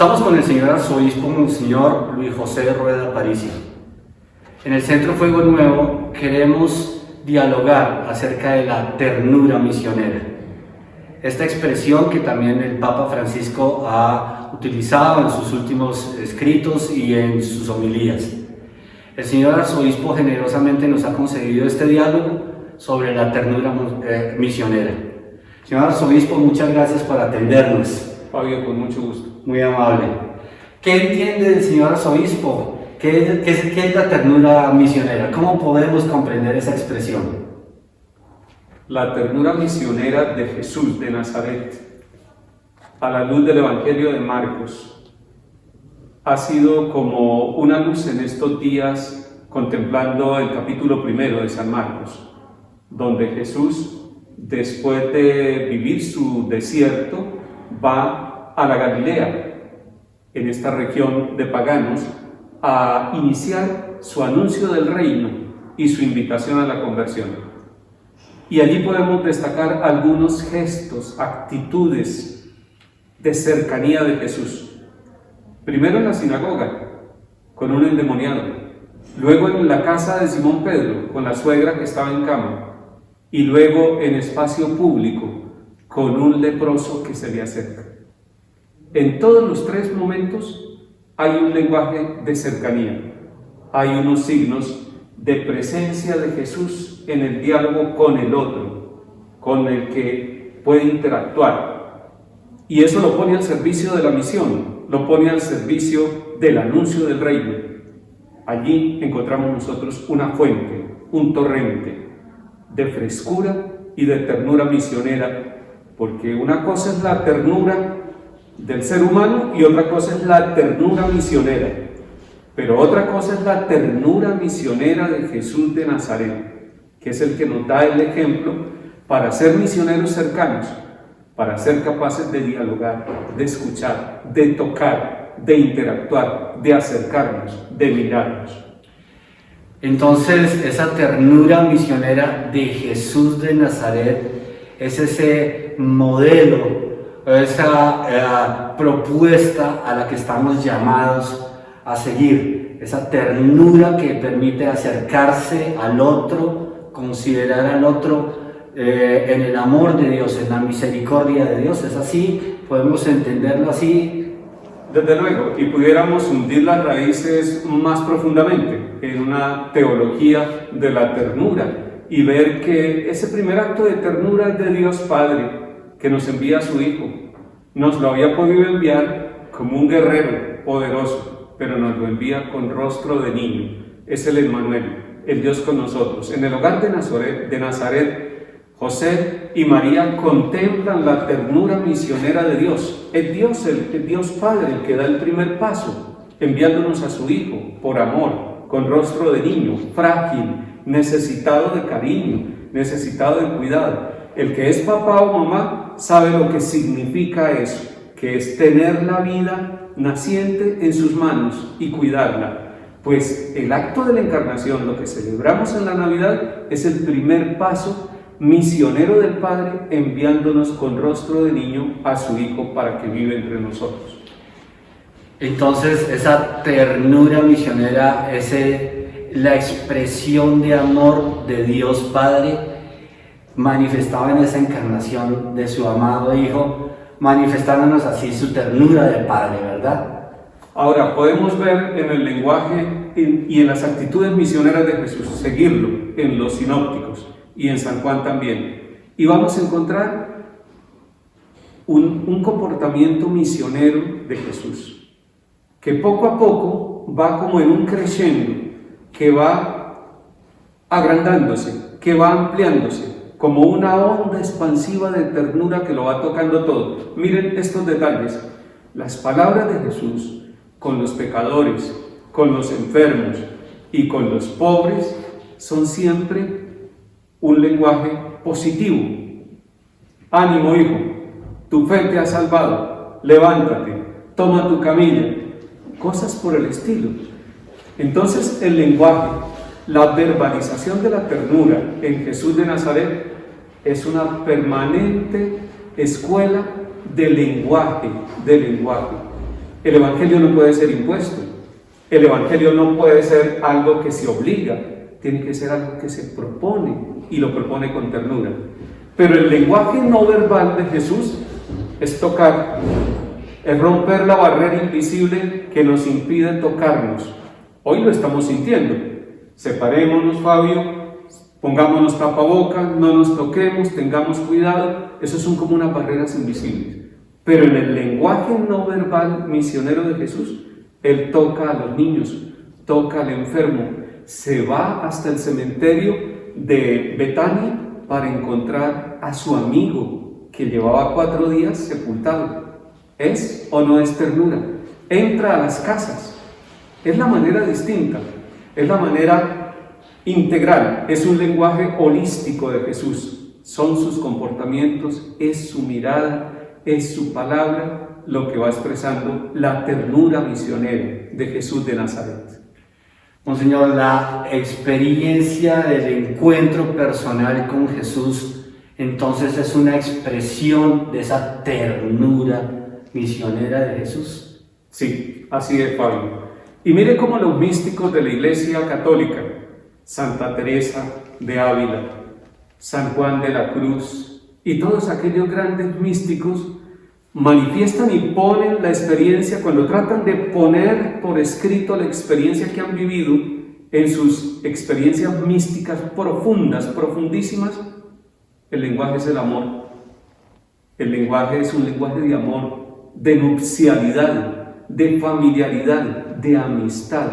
Estamos con el señor arzobispo Monseñor Luis José Rueda Aparicio. En el Centro Fuego Nuevo queremos dialogar acerca de la ternura misionera. Esta expresión que también el Papa Francisco ha utilizado en sus últimos escritos y en sus homilías. El señor arzobispo generosamente nos ha concedido este diálogo sobre la ternura misionera. Señor arzobispo, muchas gracias por atendernos. Fabio, con mucho gusto. Muy amable. ¿Qué entiende el señor arzobispo? ¿Qué es la ternura misionera? ¿Cómo podemos comprender esa expresión? La ternura misionera de Jesús de Nazaret, a la luz del Evangelio de Marcos, ha sido como una luz en estos días contemplando el capítulo 1 de San Marcos, donde Jesús, después de vivir su desierto, va a la Galilea, en esta región de paganos, a iniciar su anuncio del reino y su invitación a la conversión. Y allí podemos destacar algunos gestos, actitudes de cercanía de Jesús. Primero en la sinagoga, con un endemoniado. Luego en la casa de Simón Pedro, con la suegra que estaba en cama. Y luego en espacio público, con un leproso que se le acerca. En todos los tres momentos hay un lenguaje de cercanía, hay unos signos de presencia de Jesús en el diálogo con el otro, con el que puede interactuar. Y eso lo pone al servicio de la misión, lo pone al servicio del anuncio del reino. Allí encontramos nosotros una fuente, un torrente de frescura y de ternura misionera, porque una cosa es la ternura del ser humano y otra cosa es la ternura misionera, pero otra cosa es la ternura misionera de Jesús de Nazaret, que es el que nos da el ejemplo para ser misioneros cercanos, para ser capaces de dialogar, de escuchar, de tocar, de interactuar, de acercarnos, de mirarnos. Entonces, esa ternura misionera de Jesús de Nazaret es ese modelo, esa propuesta a la que estamos llamados a seguir, esa ternura que permite acercarse al otro, considerar al otro en el amor de Dios, en la misericordia de Dios. ¿Es así? ¿Podemos entenderlo así? Desde luego, y pudiéramos hundir las raíces más profundamente en una teología de la ternura y ver que ese primer acto de ternura es de Dios Padre, que nos envía a su Hijo. Nos lo había podido enviar como un guerrero poderoso, pero nos lo envía con rostro de niño. Es el Emmanuel, el Dios con nosotros. En el hogar de Nazaret, José y María contemplan la ternura misionera de Dios. Es Dios, el Dios Padre, el que da el primer paso, enviándonos a su Hijo por amor, con rostro de niño, frágil, necesitado de cariño, necesitado de cuidado. El que es papá o mamá sabe lo que significa eso, que es tener la vida naciente en sus manos y cuidarla. Pues el acto de la encarnación, lo que celebramos en la Navidad, es el primer paso misionero del Padre enviándonos con rostro de niño a su Hijo para que viva entre nosotros. Entonces, esa ternura misionera es la expresión de amor de Dios Padre manifestado en esa encarnación de su amado Hijo, manifestándonos así su ternura de Padre, ¿verdad? Ahora, podemos ver en el lenguaje y en las actitudes misioneras de Jesús, seguirlo en los sinópticos y en San Juan también, y vamos a encontrar un comportamiento misionero de Jesús, que poco a poco va como en un crescendo, que va agrandándose, que va ampliándose, como una onda expansiva de ternura que lo va tocando todo. Miren estos detalles. Las palabras de Jesús con los pecadores, con los enfermos y con los pobres son siempre un lenguaje positivo. Ánimo, hijo, tu fe te ha salvado, levántate, toma tu camilla, cosas por el estilo. Entonces el lenguaje, la verbalización de la ternura en Jesús de Nazaret es una permanente escuela de lenguaje, El Evangelio no puede ser impuesto. El Evangelio no puede ser algo que se obliga. Tiene que ser algo que se propone y lo propone con ternura. Pero el lenguaje no verbal de Jesús es tocar, es romper la barrera invisible que nos impide tocarnos. Hoy lo estamos sintiendo. Separémonos, Fabio, pongámonos tapabocas, no nos toquemos, tengamos cuidado. Esos son como unas barreras invisibles. Pero en el lenguaje no verbal misionero de Jesús, Él toca a los niños, toca al enfermo, se va hasta el cementerio de Betania para encontrar a su amigo que llevaba 4 días sepultado. ¿Es o no es ternura? Entra a las casas. Es la manera distinta, es la manera integral, es un lenguaje holístico de Jesús. Son sus comportamientos, es su mirada, es su palabra lo que va expresando la ternura misionera de Jesús de Nazaret. Monseñor, la experiencia del encuentro personal con Jesús, entonces es una expresión de esa ternura misionera de Jesús. Sí, así es, Pablo. Y mire cómo los místicos de la Iglesia Católica, Santa Teresa de Ávila, San Juan de la Cruz y todos aquellos grandes místicos manifiestan y ponen la experiencia, cuando tratan de poner por escrito la experiencia que han vivido en sus experiencias místicas profundas, profundísimas. El lenguaje es el amor. El lenguaje es un lenguaje de amor, de nupcialidad, de familiaridad, de amistad.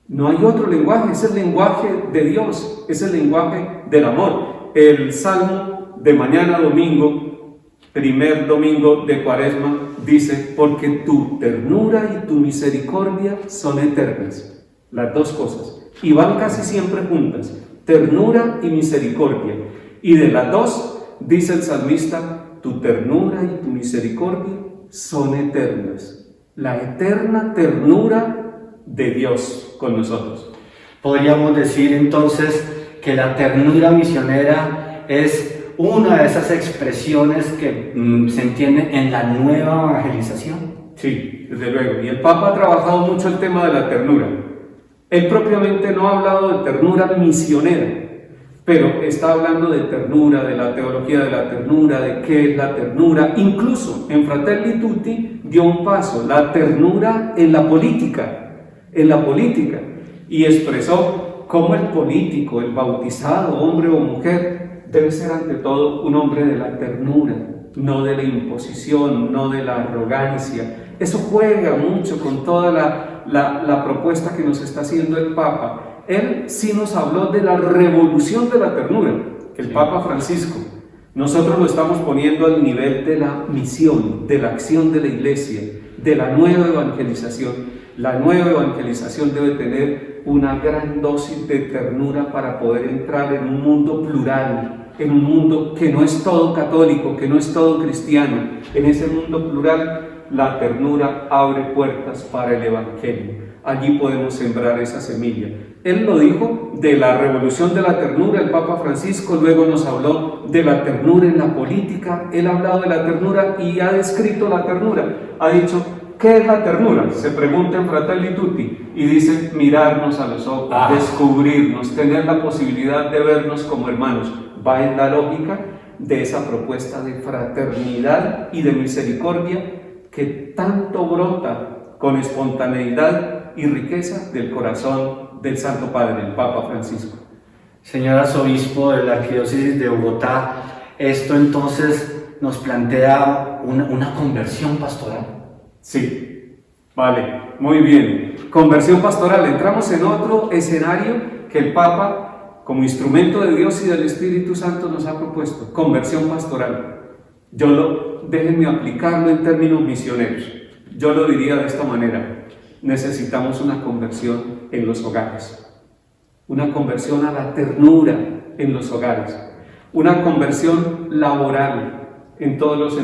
No hay otro lenguaje, es el lenguaje de Dios, es el lenguaje del amor. El Salmo de mañana domingo, primer domingo de Cuaresma, dice: porque tu ternura y tu misericordia son eternas. Las dos cosas. Y van casi siempre juntas, ternura y misericordia. Y de las dos, dice el salmista, tu ternura y tu misericordia son eternas. La eterna ternura de Dios con nosotros. Podríamos decir entonces que la ternura misionera es una de esas expresiones que se entiende en la nueva evangelización. Sí, desde luego. Y el Papa ha trabajado mucho el tema de la ternura. Él propiamente no ha hablado de ternura misionera, pero está hablando de ternura, de la teología de la ternura, de qué es la ternura. Incluso en Fratelli Tutti dio un paso, la ternura en la política, y expresó cómo el político, el bautizado, hombre o mujer, debe ser ante todo un hombre de la ternura, no de la imposición, no de la arrogancia. Eso juega mucho con toda la propuesta que nos está haciendo el Papa. Él sí nos habló de la revolución de la ternura, el Papa Francisco. Nosotros lo estamos poniendo al nivel de la misión, de la acción de la Iglesia, de la nueva evangelización. La nueva evangelización debe tener una gran dosis de ternura para poder entrar en un mundo plural, en un mundo que no es todo católico, que no es todo cristiano. En ese mundo plural, la ternura abre puertas para el Evangelio. Allí podemos sembrar esa semilla. Él lo dijo de la revolución de la ternura, el Papa Francisco. Luego nos habló de la ternura en la política. Él ha hablado de la ternura y ha descrito la ternura. Ha dicho: ¿qué es la ternura? Se pregunta en Fratelli Tutti y dice: mirarnos a los ojos, descubrirnos, tener la posibilidad de vernos como hermanos. Va en la lógica de esa propuesta de fraternidad y de misericordia que tanto brota con espontaneidad y riqueza del corazón del Santo Padre, el Papa Francisco. Señor Arzobispo de la Arquidiócesis de Bogotá, esto entonces nos plantea una conversión pastoral. Sí, vale, muy bien. Conversión pastoral. Entramos en otro escenario que el Papa, como instrumento de Dios y del Espíritu Santo, nos ha propuesto. Conversión pastoral. Déjenme aplicarlo en términos misioneros. Yo lo diría de esta manera: necesitamos una conversión en los hogares. Una conversión a la ternura en los hogares. Una conversión laboral en todos los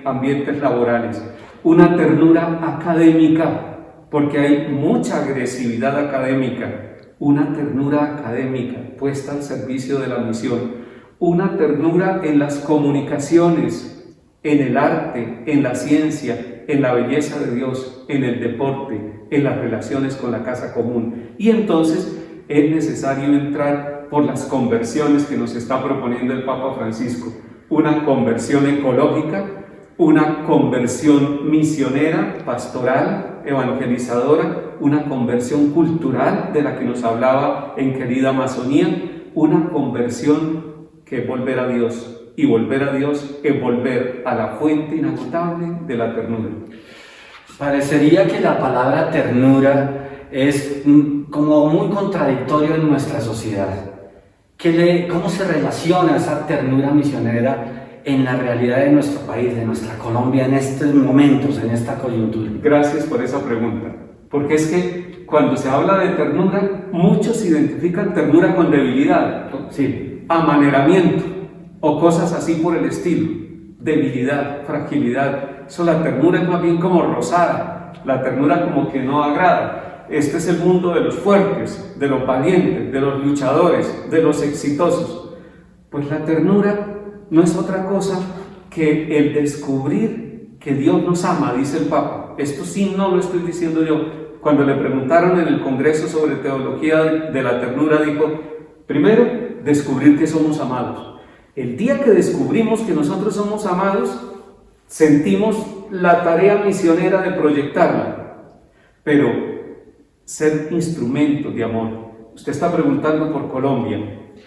ambientes laborales. Una ternura académica, porque hay mucha agresividad académica. Una ternura académica puesta al servicio de la misión. Una ternura en las comunicaciones, en el arte, en la ciencia, en la belleza de Dios, en el deporte, en las relaciones con la casa común. Y entonces es necesario entrar por las conversiones que nos está proponiendo el Papa Francisco. Una conversión ecológica, una conversión misionera, pastoral, evangelizadora, una conversión cultural de la que nos hablaba en Querida Amazonía, una conversión que es volver a Dios. Y volver a Dios es volver a la fuente inagotable de la ternura. Parecería que la palabra ternura es como muy contradictorio en nuestra sociedad. ¿Cómo se relaciona esa ternura misionera en la realidad de nuestro país, de nuestra Colombia, en estos momentos, en esta coyuntura? Gracias por esa pregunta, porque es que cuando se habla de ternura, muchos identifican ternura con debilidad, Sí. amaneramiento o cosas así por el estilo, debilidad, fragilidad. Eso, la ternura es más bien como rosada, la ternura como que no agrada. Este es el mundo de los fuertes, de los valientes, de los luchadores, de los exitosos. Pues la ternura no es otra cosa que el descubrir que Dios nos ama, dice el Papa. Esto sí no lo estoy diciendo yo. Cuando le preguntaron en el Congreso sobre teología de la ternura, dijo, primero, descubrir que somos amados. El día que descubrimos que nosotros somos amados, sentimos la tarea misionera de proyectarla. Pero ser instrumentos de amor. Usted está preguntando por Colombia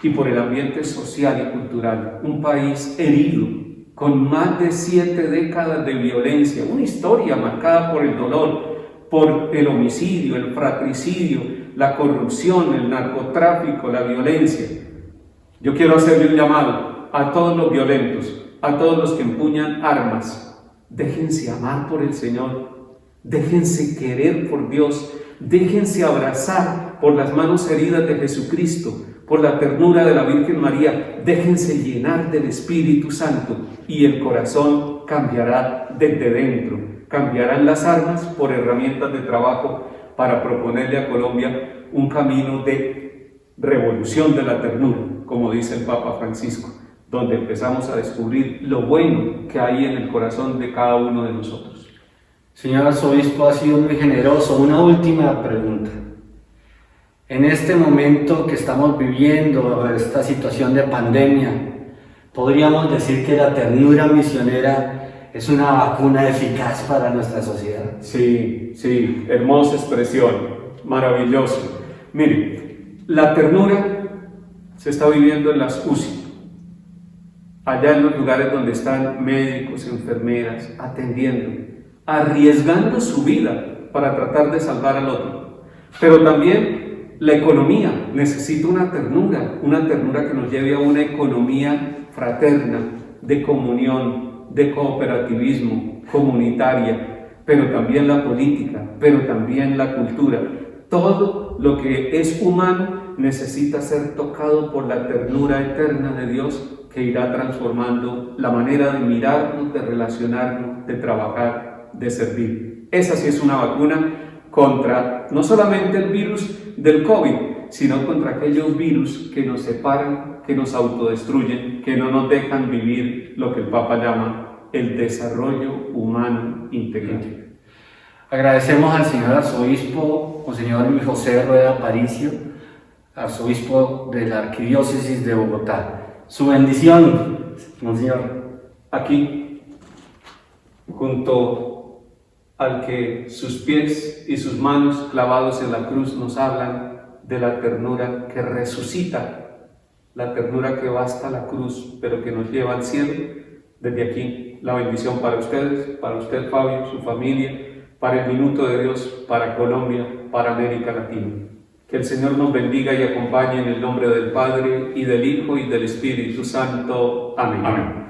y por el ambiente social y cultural, un país herido, con más de 7 décadas de violencia, una historia marcada por el dolor, por el homicidio, el fratricidio, la corrupción, el narcotráfico, la violencia. Yo quiero hacerle un llamado a todos los violentos, a todos los que empuñan armas. Déjense amar por el Señor, déjense querer por Dios, déjense abrazar por las manos heridas de Jesucristo, por la ternura de la Virgen María, déjense llenar del Espíritu Santo y el corazón cambiará desde dentro. Cambiarán las armas por herramientas de trabajo para proponerle a Colombia un camino de revolución de la ternura, como dice el Papa Francisco, donde empezamos a descubrir lo bueno que hay en el corazón de cada uno de nosotros. Señor Arzobispo, ha sido muy generoso. Una última pregunta. En este momento que estamos viviendo, esta situación de pandemia, ¿podríamos decir que la ternura misionera es una vacuna eficaz para nuestra sociedad? Sí, sí, hermosa expresión, maravilloso. Mire, la ternura se está viviendo en las UCI, allá en los lugares donde están médicos, enfermeras, atendiendo, arriesgando su vida para tratar de salvar al otro. Pero también la economía necesita una ternura que nos lleve a una economía fraterna, de comunión, de cooperativismo, comunitaria, pero también la política, pero también la cultura. Todo lo que es humano necesita ser tocado por la ternura eterna de Dios, que irá transformando la manera de mirarnos, de relacionarnos, de trabajar, de servir. Esa sí es una vacuna contra no solamente el virus del COVID, sino contra aquellos virus que nos separan, que nos autodestruyen, que no nos dejan vivir lo que el Papa llama el desarrollo humano integral. Agradecemos al señor arzobispo, Monseñor Luis José Rueda Aparicio, arzobispo de la Arquidiócesis de Bogotá. Su bendición, Monseñor. Aquí, junto al que sus pies y sus manos clavados en la cruz nos hablan de la ternura que resucita, la ternura que va hasta la cruz, pero que nos lleva al cielo. Desde aquí, la bendición para ustedes, para usted, Fabio, su familia, para el Minuto de Dios, para Colombia, para América Latina. Que el Señor nos bendiga y acompañe en el nombre del Padre, y del Hijo, y del Espíritu Santo. Amén. Amén.